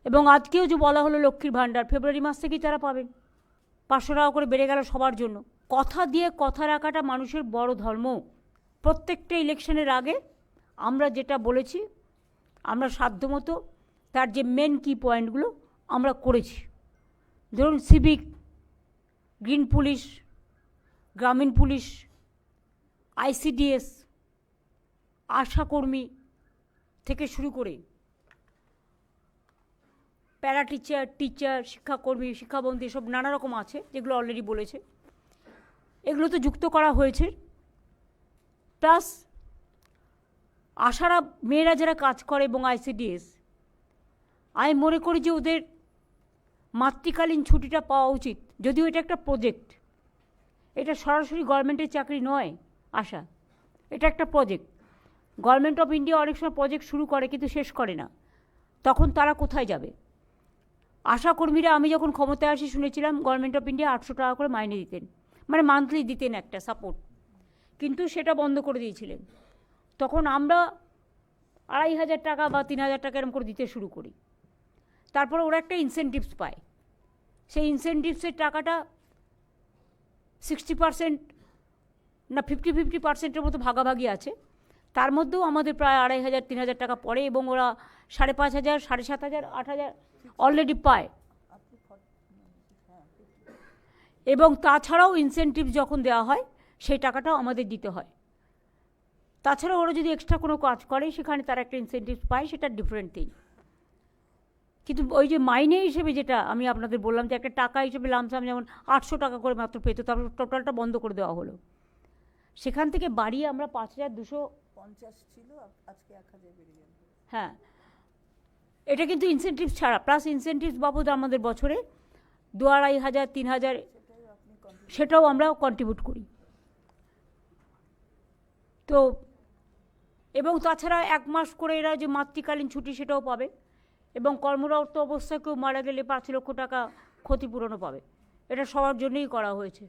এবং আজকেও যে বলা হলো লক্ষ্মীর ভাণ্ডার, ফেব্রুয়ারি মাস থেকেই তারা পাবেন। 500 টাকা করে বেড়ে গেল সবার জন্য। কথা দিয়ে কথা রাখাটা মানুষের বড় ধর্ম। প্রত্যেকটা ইলেকশনের আগে আমরা যেটা বলেছি, আমরা সাধ্যমতো তার যে মেন কি পয়েন্টগুলো আমরা করেছি। ধরুন সিভিক, গ্রিন পুলিশ, গ্রামীণ পুলিশ, আইসিডিএস, আশাকর্মী থেকে শুরু করে প্যারা টিচার, টিচার, শিক্ষাকর্মী, শিক্ষাবন্ধী, সব নানা রকম আছে যেগুলো অলরেডি বলেছে, এগুলো তো যুক্ত করা হয়েছে। প্লাস আশারা মেয়েরা যারা কাজ করে এবং আইসিডিএস, আমি মনে করি যে ওদের মাতৃকালীন ছুটিটা পাওয়া উচিত। যদিও এটা একটা প্রজেক্ট, এটা সরাসরি গভর্নমেন্টের চাকরি নয় আশা, এটা একটা প্রজেক্ট। গভর্নমেন্ট অফ ইন্ডিয়া অনেক সময় প্রজেক্ট শুরু করে কিন্তু শেষ করে না, তখন তারা কোথায় যাবে? আশাকর্মীরা আমি যখন ক্ষমতায় আসি শুনেছিলাম গভর্নমেন্ট অফ ইন্ডিয়া 800 টাকা করে মাইনে দিতেন, মানে মান্থলি দিতেন একটা সাপোর্ট, কিন্তু সেটা বন্ধ করে দিয়েছিলেন। তখন আমরা 2500 টাকা বা 3000 টাকা এরকম করে দিতে শুরু করি। তারপরে ওরা একটা ইনসেন্টিভস পায়, সেই ইনসেন্টিভসের টাকাটা 60% না 50-50% মতো ভাগাভাগি আছে, তার মধ্যেও আমাদের প্রায় 2500-3000 টাকা পড়ে এবং ওরা 5500, 7500, 8000 অলরেডি পায়। এবং তাছাড়াও ইনসেন্টিভ যখন দেওয়া হয় সেই টাকাটাও আমাদের দিতে হয়। তাছাড়া ওরা যদি এক্সট্রা কোনো কাজ করে সেখানে তারা একটা ইনসেন্টিভ পায়, সেটা ডিফারেন্ট থিং। কিন্তু ওই যে মাইনে হিসেবে যেটা আমি আপনাদের বললাম যে একটা টাকা হিসেবে লামসাম যেমন 800 টাকা করে মাত্র পেত, তারপর টোটালটা বন্ধ করে দেওয়া হলো। সেখান থেকে বাড়িয়ে আমরা 5250 ছিল, আজকে 1000 বেড়ে গেল। হ্যাঁ, এটা কিন্তু ইনসেন্টিভ ছাড়া, প্লাস ইনসেন্টিভ বাবদ আমাদের বছরে 2500-3000 সেটাও আমরা কন্ট্রিবিউট করি। তো এবং তাছাড়া 1 মাস করে এরা যে মাতৃকালীন ছুটি সেটাও পাবে, এবং কর্মরত অবস্থায় কেউ মারা গেলে 5 লক্ষ টাকা ক্ষতিপূরণও পাবে। এটা সবার জন্যই করা হয়েছে।